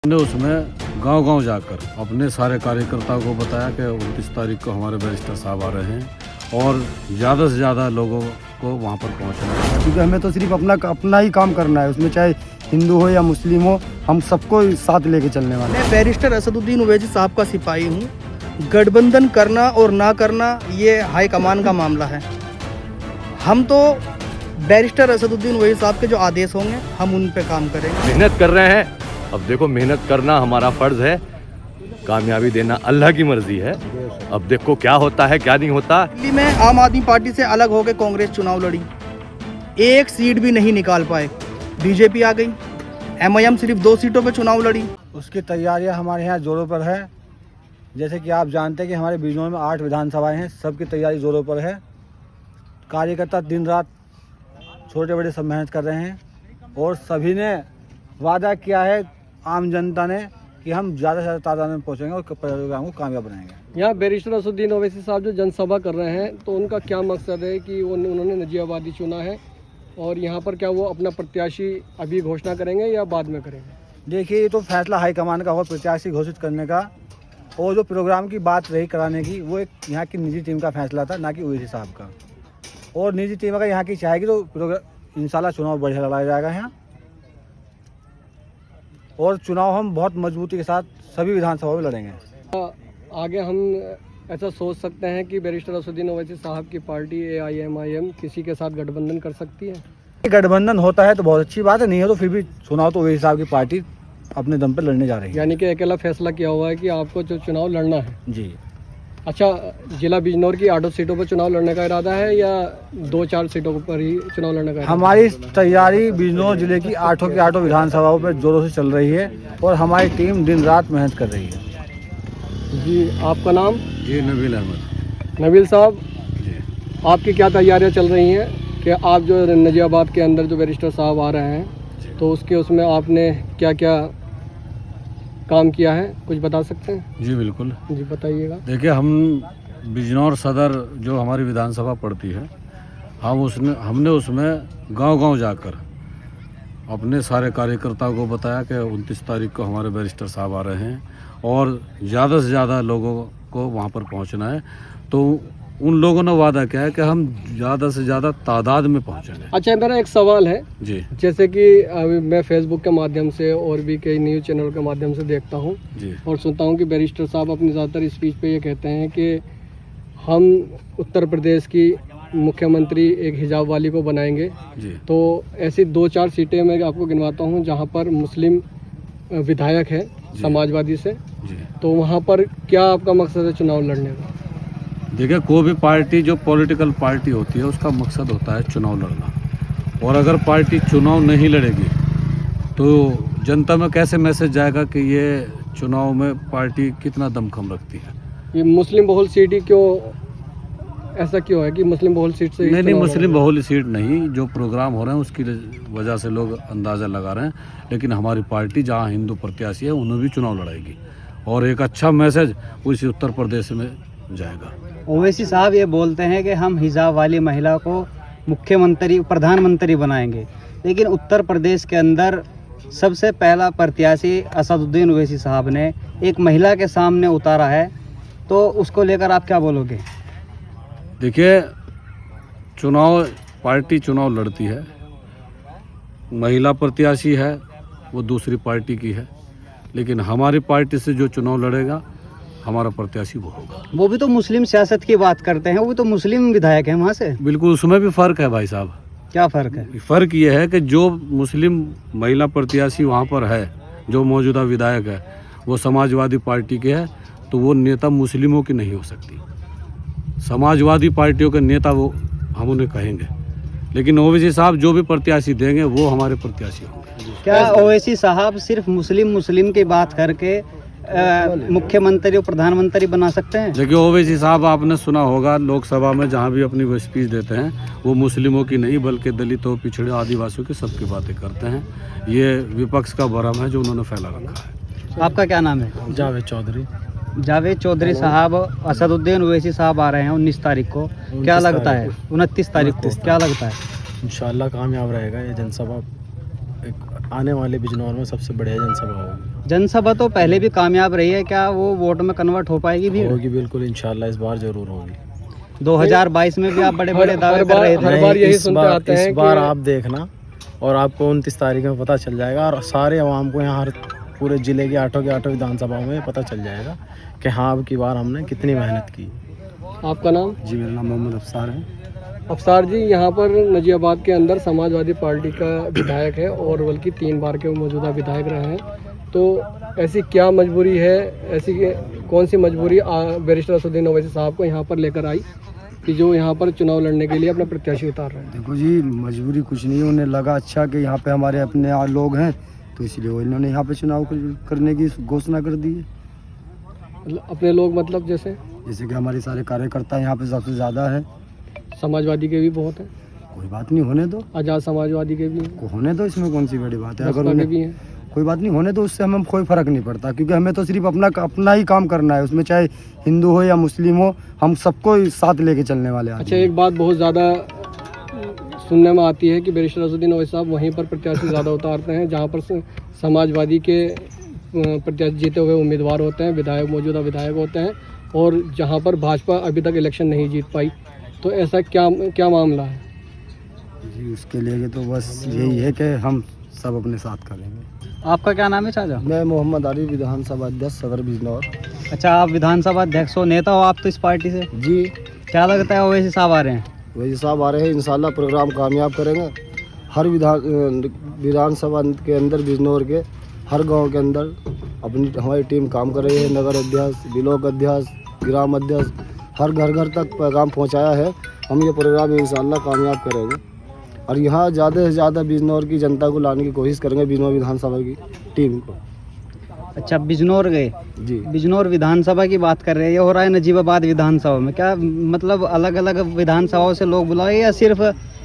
ने उसमें गांव-गांव जाकर अपने सारे कार्यकर्ताओं को बताया कि 29 तारीख को हमारे बैरिस्टर साहब आ रहे हैं और ज़्यादा से ज़्यादा लोगों को वहां पर पहुंचना है। क्योंकि हमें तो सिर्फ अपना ही काम करना है, उसमें चाहे हिंदू हो या मुस्लिम हो, हम सबको साथ लेके चलने वाले हैं। मैं बैरिस्टर असदुद्दीन ओवैसी साहब का सिपाही हूँ। गठबंधन करना और ना करना ये हाईकमान का मामला है। हम तो बैरिस्टर असदुद्दीन ओवैसी साहब के जो आदेश होंगे हम उन पे काम करेंगे। मेहनत कर रहे हैं। अब देखो, मेहनत करना हमारा फर्ज है, कामयाबी देना अल्लाह की मर्जी है। अब देखो क्या होता है क्या नहीं होता। दिल्ली में आम आदमी पार्टी से अलग होकर कांग्रेस चुनाव लड़ी, एक सीट भी नहीं निकाल पाए। बीजेपी आ गई, एमआईएम सिर्फ 2 सीटों पर चुनाव लड़ी। उसकी तैयारियां हमारे यहाँ जोरों पर है। जैसे कि आप जानते हैं कि हमारे बिजनौर में 8 विधानसभाएं हैं, सबकी तैयारी जोरों पर है। कार्यकर्ता दिन रात छोटे बड़े सब मेहनत कर रहे हैं और सभी ने वादा किया है आम जनता ने कि हम ज़्यादा से ज़्यादा तादाद में पहुँचेंगे और प्रोग्राम को कामयाब बनाएंगे। यहाँ बैरिस्टर असदुद्दीन ओवैसी साहब जो जनसभा कर रहे हैं, तो उनका क्या मकसद है कि उन्होंने नजीबाबादी चुना है और यहाँ पर क्या वो अपना प्रत्याशी अभी घोषणा करेंगे या बाद में करेंगे? देखिए, ये तो फैसला हाईकमान का होगा प्रत्याशी घोषित करने का, और जो प्रोग्राम की बात रही कराने की, वो एक यहाँ की निजी टीम का फैसला था, ना कि ओवैसी साहब का। और निजी टीम अगर यहाँ की चाहेगी तो प्रोग्राम इंशाल्लाह चुनाव बढ़िया लड़ाया जाएगा यहाँ, और चुनाव हम बहुत मजबूती के साथ सभी विधानसभा में लड़ेंगे। आगे हम ऐसा सोच सकते हैं कि बैरिस्टर असदुद्दीन ओवैसी साहब की पार्टी AIMIM किसी के साथ गठबंधन कर सकती है। गठबंधन होता है तो बहुत अच्छी बात है, नहीं है तो फिर भी चुनाव तो ओवैसी साहब की पार्टी अपने दम पर लड़ने जा रही है। यानी कि अकेला फैसला किया हुआ है कि आपको जो चुनाव लड़ना है। जी। अच्छा, जिला बिजनौर की 8 सीटों पर चुनाव लड़ने का इरादा है या 2-4 सीटों पर ही चुनाव लड़ने का? हमारी तैयारी बिजनौर जिले की 8 की 8 विधानसभाओं पर जोरों से चल रही है और हमारी टीम दिन रात मेहनत कर रही है। जी, आपका नाम? जी, नबील अहमद। नबील साहब जी, आपकी क्या तैयारियां चल रही हैं कि आप जो नजीबाबाद के अंदर जो बैरिस्टर साहब आ रहे हैं, तो उसमें आपने क्या क्या काम किया है, कुछ बता सकते हैं? जी बिल्कुल। जी बताइएगा। देखिए, हम बिजनौर सदर जो हमारी विधानसभा पड़ती है, हमने उसमें गांव-गांव जाकर अपने सारे कार्यकर्ताओं को बताया कि 29 तारीख को हमारे बैरिस्टर साहब आ रहे हैं और ज़्यादा से ज़्यादा लोगों को वहां पर पहुंचना है। तो उन लोगों ने वादा किया है कि हम ज़्यादा से ज़्यादा तादाद में पहुंचेंगे। अच्छा, मेरा एक सवाल है। जी। जैसे कि अभी मैं फेसबुक के माध्यम से और भी कई न्यूज़ चैनल के माध्यम से देखता हूँ जी, और सुनता हूँ कि बैरिस्टर साहब अपनी ज़्यादातर स्पीच पे ये कहते हैं कि हम उत्तर प्रदेश की मुख्यमंत्री एक हिजाब वाली को बनाएंगे। जी। तो ऐसी 2-4 सीटें मैं आपको गिनवाता हूँ जहाँ पर मुस्लिम विधायक है समाजवादी से। जी। तो वहाँ पर क्या आपका मकसद है चुनाव लड़ने का? देखिए, कोई भी पार्टी जो पॉलिटिकल पार्टी होती है उसका मकसद होता है चुनाव लड़ना, और अगर पार्टी चुनाव नहीं लड़ेगी तो जनता में कैसे मैसेज जाएगा कि ये चुनाव में पार्टी कितना दमखम रखती है। ये मुस्लिम बहुल सीट ही क्यों, ऐसा क्यों है कि मुस्लिम बहुल सीट से? नहीं, मुस्लिम बहुल सीट नहीं, जो प्रोग्राम हो रहे हैं उसकी वजह से लोग अंदाज़ा लगा रहे हैं, लेकिन हमारी पार्टी जहाँ हिंदू प्रत्याशी है उन्हें भी चुनाव लड़ाएगी और एक अच्छा मैसेज उसी उत्तर प्रदेश में जाएगा। ओवैसी साहब ये बोलते हैं कि हम हिजाब वाली महिला को मुख्यमंत्री प्रधानमंत्री बनाएंगे, लेकिन उत्तर प्रदेश के अंदर सबसे पहला प्रत्याशी असदुद्दीन ओवैसी साहब ने एक महिला के सामने उतारा है, तो उसको लेकर आप क्या बोलोगे? देखिए, पार्टी चुनाव लड़ती है, महिला प्रत्याशी है वो दूसरी पार्टी की है, लेकिन हमारी पार्टी से जो चुनाव लड़ेगा हमारा प्रत्याशी वो होगा। वो भी तो मुस्लिम सियासत की बात करते हैं, वो भी तो मुस्लिम विधायक हैं वहाँ से। बिल्कुल, उसमें भी फ़र्क है भाई साहब। क्या फ़र्क है? फ़र्क ये है कि जो मुस्लिम महिला प्रत्याशी वहाँ पर है, जो मौजूदा विधायक है, वो समाजवादी पार्टी के है, तो वो नेता मुस्लिमों की नहीं हो सकती। समाजवादी पार्टियों के नेता वो हम उन्हें कहेंगे, लेकिन ओवैसी साहब जो भी प्रत्याशी देंगे वो हमारे प्रत्याशी होंगे। क्या ओवैसी साहब सिर्फ मुस्लिम की बात करके मुख्यमंत्री और प्रधानमंत्री बना सकते हैं? देखिए, ओवैसी साहब आपने सुना होगा लोकसभा में जहाँ भी अपनी वो स्पीच देते हैं, वो मुस्लिमों की नहीं बल्कि दलितों, पिछड़े, आदिवासियों की सबकी बातें करते हैं। ये विपक्ष का भरम है जो उन्होंने फैला रखा है। आपका क्या नाम है? जावेद चौधरी। जावेद चौधरी साहब, असदुद्दीन ओवैसी साहब आ रहे हैं 19 तारीख को, क्या लगता है? 29 तारीख को क्या लगता है? इंशाल्लाह कामयाब रहेगा ये जनसभा, एक आने वाले बिजनौर में सबसे बढ़िया जनसभा होगी। जनसभा तो पहले भी कामयाब रही है, क्या वो वोट में कन्वर्ट हो पाएगी भी? होगी बिल्कुल, इंशाल्लाह इस बार जरूर होगी। 2022 में भी आप बड़े बड़े दावे कर रहे थे। हर बार यही इस सुनते बार आते हैं इस बार कि- आप देखना, और आपको 29 तारीख में पता चल जाएगा, और सारे अवाम को यहाँ हर पूरे ज़िले के आठों विधानसभाओं में पता चल जाएगा कि हाँ अब की बार हमने कितनी मेहनत की। आपका नाम? जी मेरा नाम मोहम्मद अफसार है। अफसार जी, यहाँ पर नजियाबाद के अंदर समाजवादी पार्टी का विधायक है और बल्कि 3 बार के मौजूदा विधायक रहे हैं, तो ऐसी क्या मजबूरी है, ऐसी कौन सी मजबूरी बैरिस्टर असदुद्दीन ओवैसी साहब को यहाँ पर लेकर आई कि जो यहाँ पर चुनाव लड़ने के लिए अपना प्रत्याशी उतार रहे हैं? देखो जी, मजबूरी कुछ नहीं है, उन्हें लगा अच्छा कि यहाँ पे हमारे अपने लोग हैं, तो इसलिए वो इन्होंने यहाँ पे चुनाव करने की घोषणा कर दी है। अपने लोग मतलब जैसे जैसे कि हमारे सारे कार्यकर्ता यहाँ पे सबसे ज़्यादा है। समाजवादी के भी बहुत हैं, कोई बात नहीं, होने दो, आज़ाद समाजवादी के भी हैं, होने दो, इसमें कौन सी बड़ी बात है। अगर बसपा के उन्हें भी हैं। कोई बात नहीं, होने दो, उससे हमें कोई फ़र्क नहीं पड़ता, क्योंकि हमें तो सिर्फ अपना ही काम करना है, उसमें चाहे हिंदू हो या मुस्लिम हो, हम सबको साथ लेके चलने वाले आदमी अच्छा, हैं। एक बात बहुत ज़्यादा सुनने में आती है कि बैरिस्टर असदुद्दीन ओवैसी साहब वहीं पर प्रत्याशी ज़्यादा उतारते हैं जहाँ पर समाजवादी के प्रत्याशी जीते हुए उम्मीदवार होते हैं, विधायक मौजूदा विधायक होते हैं, और जहाँ पर भाजपा अभी तक इलेक्शन नहीं जीत पाई, तो ऐसा क्या मामला है? जी, उसके लिए तो बस यही है कि हम सब अपने साथ करेंगे। आपका क्या नाम है चाचा? मैं मोहम्मद आली, विधानसभा अध्यक्ष सदर बिजनौर। अच्छा, आप विधानसभा अध्यक्ष हो, नेता हो आप तो इस पार्टी से, जी, क्या लगता है ओवैसी साहब आ रहे हैं? वैसे साहब आ रहे हैं, इंशाल्लाह प्रोग्राम कामयाब करेंगे। हर विधानसभा के अंदर बिजनौर के हर गांव के अंदर हमारी टीम काम कर रही है। नगर अध्यक्ष, ब्लॉक अध्यक्ष, ग्राम अध्यक्ष, हर घर घर तक पैगाम पहुंचाया है। हम ये प्रोग्राम इंशाल्लाह कामयाब करेंगे और यहाँ ज़्यादा से ज़्यादा बिजनौर की जनता को लाने की कोशिश करेंगे, बिजनौर विधानसभा की टीम को। अच्छा, बिजनौर गए, जी, बिजनौर विधानसभा की बात कर रहे हैं, ये हो रहा है नजीबाबाद विधानसभा में, क्या मतलब अलग अलग विधानसभाओं से लोग बुलाए या सिर्फ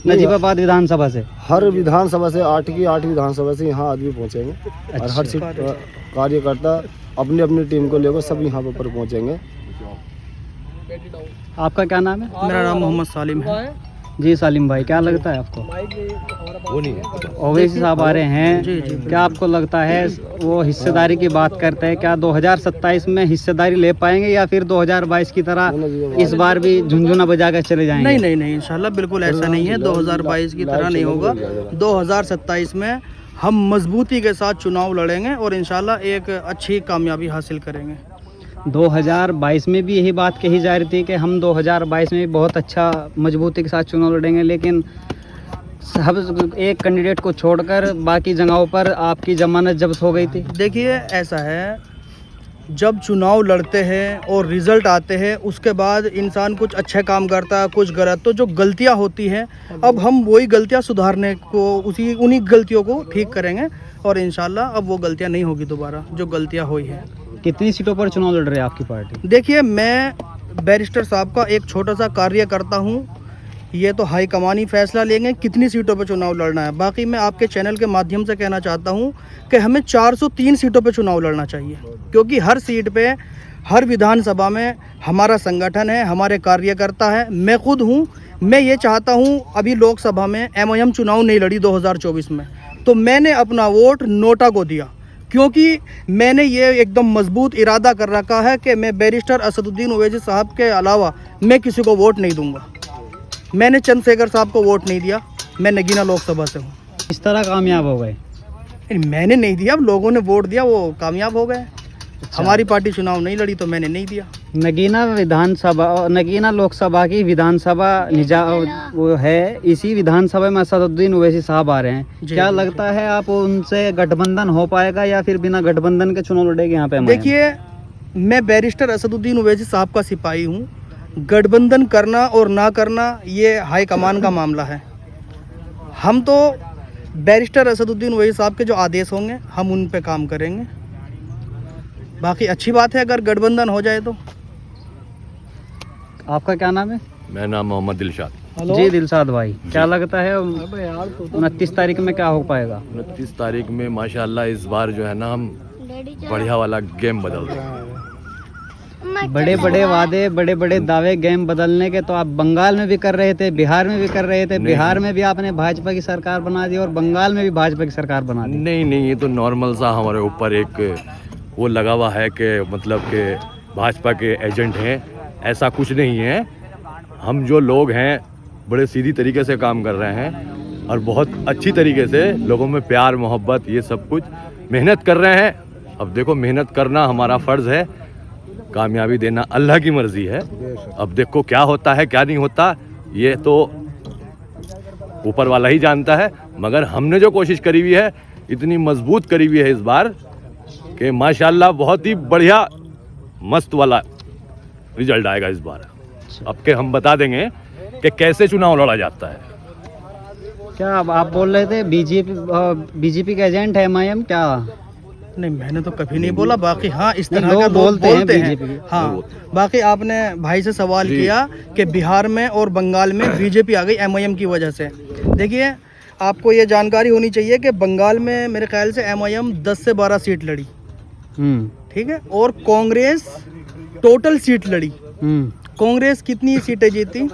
नजीबाबाद विधानसभा से? हर विधानसभा से 8 की 8 विधानसभा से यहाँ आदमी पहुँचेंगे और हर सीट कार्यकर्ता अपनी अपनी टीम को लेकर सब यहाँ पर पहुँचेंगे। आपका क्या नाम है? मेरा नाम मोहम्मद सालिम है। जी सालिम भाई, क्या लगता है आपको? वो नहीं है। ओवैसी साहब आ रहे हैं, क्या आपको लगता है वो हिस्सेदारी की बात करते हैं, क्या 2027 में हिस्सेदारी ले पाएंगे या फिर 2022 की तरह इस बार भी झुनझुना बजा कर चले जाएंगे? नहीं नहीं नहीं, इंशाल्लाह बिल्कुल ऐसा नहीं है, 2022 की तरह नहीं होगा। 2027 में हम मजबूती के साथ चुनाव लड़ेंगे और इंशाल्लाह एक अच्छी कामयाबी हासिल करेंगे। 2022 में भी यही बात कही जा रही थी कि हम 2022 में भी बहुत अच्छा मजबूती के साथ चुनाव लड़ेंगे, लेकिन सब एक कैंडिडेट को छोड़कर बाकी जगहों पर आपकी जमानत जब्त हो गई थी। देखिए, ऐसा है, जब चुनाव लड़ते हैं और रिज़ल्ट आते हैं उसके बाद इंसान कुछ अच्छे काम करता है, कुछ गलत, तो जो गलतियां होती हैं अब हम वही गलतियां सुधारने को उन्हीं गलतियों को ठीक करेंगे और इंशाल्लाह अब वो गलतियां नहीं होगी दोबारा जो गलतियां हुई हैं। कितनी सीटों पर चुनाव लड़ रही है आपकी पार्टी? देखिए, मैं बैरिस्टर साहब का एक छोटा सा कार्यकर्ता हूँ, ये तो हाईकमान ही फैसला लेंगे कितनी सीटों पर चुनाव लड़ना है। बाकी मैं आपके चैनल के माध्यम से कहना चाहता हूँ कि हमें 403 सीटों पर चुनाव लड़ना चाहिए, क्योंकि हर सीट पे, हर विधानसभा में हमारा संगठन है, हमारे कार्यकर्ता है, मैं खुद हूँ। मैं ये चाहता हूँ, अभी लोकसभा में MIM चुनाव नहीं लड़ी 2024 में, तो मैंने अपना वोट नोटा को दिया, क्योंकि मैंने ये एकदम मजबूत इरादा कर रखा है कि मैं बैरिस्टर असदुद्दीन ओवैसी साहब के अलावा मैं किसी को वोट नहीं दूंगा। मैंने चंद्रशेखर साहब को वोट नहीं दिया, मैं नगीना लोकसभा से हूँ। इस तरह कामयाब हो गए? मैंने नहीं दिया, अब लोगों ने वोट दिया, वो कामयाब हो गए। हमारी पार्टी चुनाव नहीं लड़ी तो मैंने नहीं दिया। नगीना लोकसभा की विधानसभा वो है, इसी विधानसभा में असदुद्दीन ओवैसी साहब आ रहे हैं, क्या लगता है आप उनसे गठबंधन हो पाएगा या फिर बिना गठबंधन के चुनाव लड़ेंगे यहाँ पे? देखिए, मैं बैरिस्टर असदुद्दीन ओवैसी साहब का सिपाही हूँ, गठबंधन करना और ना करना ये हाईकमान का मामला है। हम तो बैरिस्टर असदुद्दीन ओवैसी साहब के जो आदेश होंगे हम उन पे काम करेंगे। बाकी अच्छी बात है अगर गठबंधन हो जाए तो। आपका क्या नाम है? मेरा नाम मोहम्मद दिलशाद। जी दिलशाद भाई, क्या लगता है 29 तारीख में क्या हो पाएगा? 29 तारीख में माशाल्लाह इस बार जो है ना हम बढ़िया वाला गेम बदल रहे हैं। बड़े बड़े वादे, बड़े बड़े दावे, गेम बदलने के तो आप बंगाल में भी कर रहे थे, बिहार में भी कर रहे थे। बिहार में भी आपने भाजपा की सरकार बना दी और बंगाल में भी भाजपा की सरकार बना दी। नहीं नहीं, ये तो नॉर्मल सा हमारे ऊपर एक वो लगा हुआ है कि मतलब कि भाजपा के एजेंट हैं। ऐसा कुछ नहीं है। हम जो लोग हैं बड़े सीधी तरीके से काम कर रहे हैं और बहुत अच्छी तरीके से लोगों में प्यार मोहब्बत ये सब कुछ मेहनत कर रहे हैं। अब देखो, मेहनत करना हमारा फ़र्ज़ है, कामयाबी देना अल्लाह की मर्ज़ी है। अब देखो क्या होता है क्या नहीं होता, ये तो ऊपर वाला ही जानता है। मगर हमने जो कोशिश करी हुई है इतनी मजबूत करी हुई है इस बार कि माशाल्लाह बहुत ही बढ़िया मस्त वाला रिजल्ट आएगा इस बार। अब के हम बता देंगे कि कैसे चुनाव लड़ा जाता है। क्या आप बोल रहे थे बीजेपी के एजेंट है MIM क्या? नहीं, मैंने तो कभी नहीं बोला। बाकी हाँ, इस तरह लोग के लोग बोलते हैं बोलते बीजेपी के। हैं। हाँ, बाकी आपने भाई से सवाल किया कि बिहार में और बंगाल में बीजेपी आ गई MIM की वजह से। देखिए, आपको ये जानकारी होनी चाहिए कि बंगाल में मेरे ख्याल से MIM 10 से 12 सीट लड़ी, ठीक है, और कांग्रेस टोटल सीट लड़ी। कांग्रेस कितनी सीटें जीती?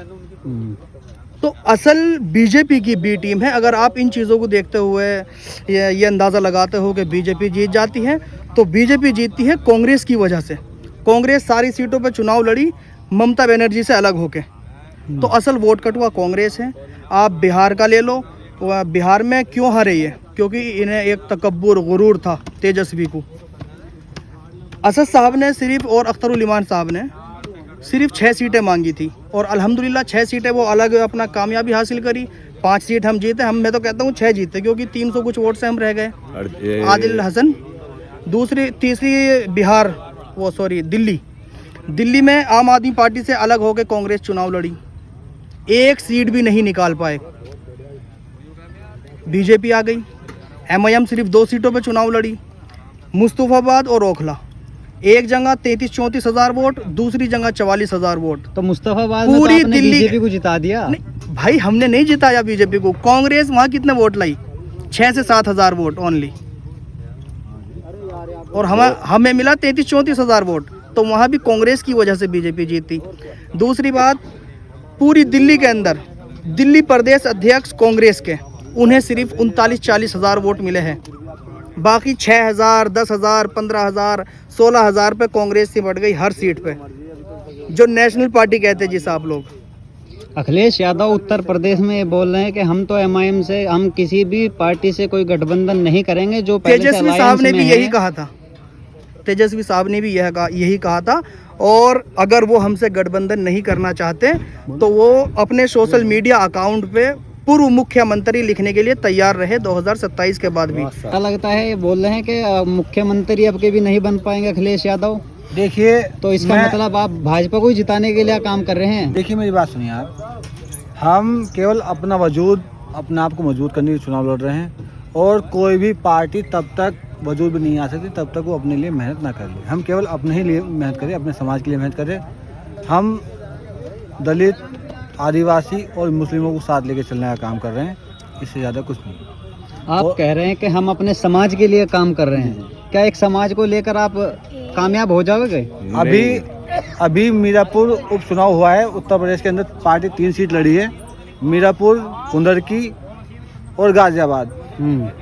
तो असल बीजेपी की बी टीम है। अगर आप इन चीज़ों को देखते हुए ये अंदाज़ा लगाते हो कि बीजेपी जीत जाती है, तो बीजेपी जीतती है कांग्रेस की वजह से। कांग्रेस सारी सीटों पर चुनाव लड़ी ममता बनर्जी से अलग होके, तो असल वोट कटुआ कांग्रेस है। आप बिहार का ले लो, बिहार में क्यों हारे ये? क्योंकि इन्हें एक तकब्बुर गुरूर था तेजस्वी को। असद साहब ने सिर्फ और अख्तरुल ईमान साहब ने सिर्फ 6 सीटें मांगी थी और अल्हम्दुलिल्लाह 6 सीटें वो अलग अपना कामयाबी हासिल करी। 5 सीट हम जीते। मैं तो कहता हूँ 6 जीते, क्योंकि 300 कुछ वोट से हम रह गए। आदिल हसन। तीसरी बिहार, दिल्ली में आम आदमी पार्टी से अलग होकर कांग्रेस चुनाव लड़ी, 1 सीट भी नहीं निकाल पाए। बीजेपी आ गई। MIM सिर्फ 2 सीटों पर चुनाव लड़ी, मुस्तफाबाद और ओखला। एक जगह 33-34 हज़ार वोट, दूसरी जगह 44 हज़ार वोट। तो मुस्तफाबाद पूरी में तो आपने दिल्ली बीजेपी को जिता दिया। नहीं भाई, हमने नहीं जिताया बीजेपी को। कांग्रेस वहाँ कितने वोट लाई? 6 से 7 हज़ार वोट ओनली, और हमें मिला 33-34 हज़ार वोट। तो वहाँ भी कांग्रेस की वजह से बीजेपी जीती। दूसरी बात, पूरी दिल्ली के अंदर दिल्ली प्रदेश अध्यक्ष कांग्रेस के, उन्हें सिर्फ 39-40 हज़ार वोट मिले हैं। बाकी 6,000, 10,000, 15,000, 16,000 पे कांग्रेस से बढ़ गई हर सीट पे, जो नेशनल पार्टी कहते हैं जिसे आप लोग। अखिलेश यादव उत्तर प्रदेश में ये बोल रहे हैं कि हम तो MIM से, हम किसी भी पार्टी से कोई गठबंधन नहीं करेंगे। जो तेजस्वी साहब ने भी यही कहा था। तेजस्वी साहब ने भी यही कहा था। और अगर वो हमसे गठबंधन नहीं करना चाहते तो वो अपने सोशल मीडिया अकाउंट पे पूर्व मुख्यमंत्री लिखने के लिए तैयार रहे 2027 के बाद भी। क्या लगता है, ये बोल रहे हैं कि मुख्यमंत्री अब के भी नहीं बन पाएंगे अखिलेश यादव? देखिए, तो इसका मतलब आप भाजपा को ही जिताने के लिए काम कर रहे हैं? देखिए, मेरी बात सुनिए आप। हम केवल अपना वजूद, अपने आप को मजबूत करने के चुनाव लड़ रहे हैं, और कोई भी पार्टी तब तक वजूद भी नहीं आ सकती तब तक वो अपने लिए मेहनत ना कर ले। हम केवल अपने ही लिए मेहनत करें, अपने समाज के लिए मेहनत करें। हम दलित, आदिवासी और मुस्लिमों को साथ लेके चलने का काम कर रहे हैं, इससे ज़्यादा कुछ नहीं। आप कह रहे हैं कि हम अपने समाज के लिए काम कर रहे हैं। क्या एक समाज को लेकर आप कामयाब हो जाओगे? अभी मीरापुर उपचुनाव हुआ है उत्तर प्रदेश के अंदर। पार्टी 3 सीट लड़ी है, मीरापुर, कुंदरकी और गाजियाबाद।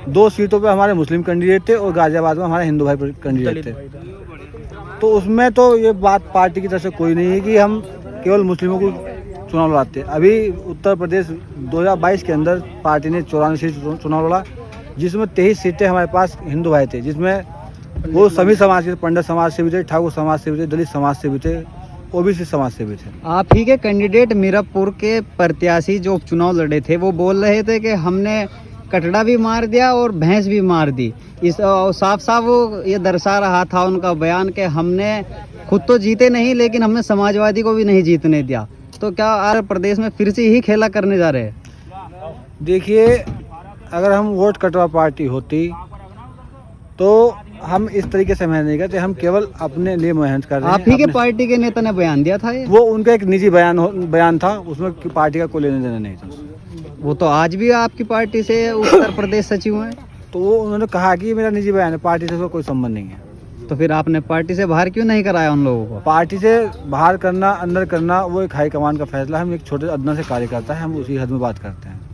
2 सीटों पे हमारे मुस्लिम कैंडिडेट थे और गाजियाबाद में हमारे हिंदू भाई कैंडिडेट थे। तो उसमें तो ये बात पार्टी की तरफ से कोई नहीं है कि हम केवल मुस्लिमों को चुनाव लड़ाते। अभी उत्तर प्रदेश 2022 के अंदर पार्टी ने 94 सीट चुनाव लड़ा, जिसमें 23 सीटें हमारे पास हिंदू भाई थे, जिसमें वो सभी समाज के, पंडित समाज से भी थे, ठाकुर समाज से भी थे, दलित समाज से भी थे, OBC समाज से भी थे। आप ही के कैंडिडेट मीरापुर के प्रत्याशी जो उपचुनाव लड़े थे, वो बोल रहे थे कि हमने कटड़ा भी मार दिया और भैंस भी मार दी। इस साफ साफ वो ये दर्शा रहा था उनका बयान कि हमने खुद तो जीते नहीं, लेकिन हमने समाजवादी को भी नहीं जीतने दिया। तो क्या आर प्रदेश में फिर से ही खेला करने जा रहे हैं? देखिए, अगर हम वोट कटवा पार्टी होती तो हम इस तरीके से मेहनत नहीं करते। हम केवल अपने लिए मेहनत कर रहे हैं। आप ही के पार्टी के नेता ने बयान दिया था ये? वो उनका एक निजी बयान था, उसमें पार्टी का कोई लेना देना नहीं था। वो तो आज भी आपकी पार्टी से उत्तर प्रदेश सचिव हैं। तो वो उन्होंने कहा कि मेरा निजी बयान है, पार्टी से उसका कोई संबंध नहीं है। तो फिर आपने पार्टी से बाहर क्यों नहीं कराया उन लोगों को? पार्टी से बाहर करना अंदर करना वो एक हाईकमान का फैसला है। हम एक छोटे अदना से कार्यकर्ता है, हम उसी हद में बात करते हैं।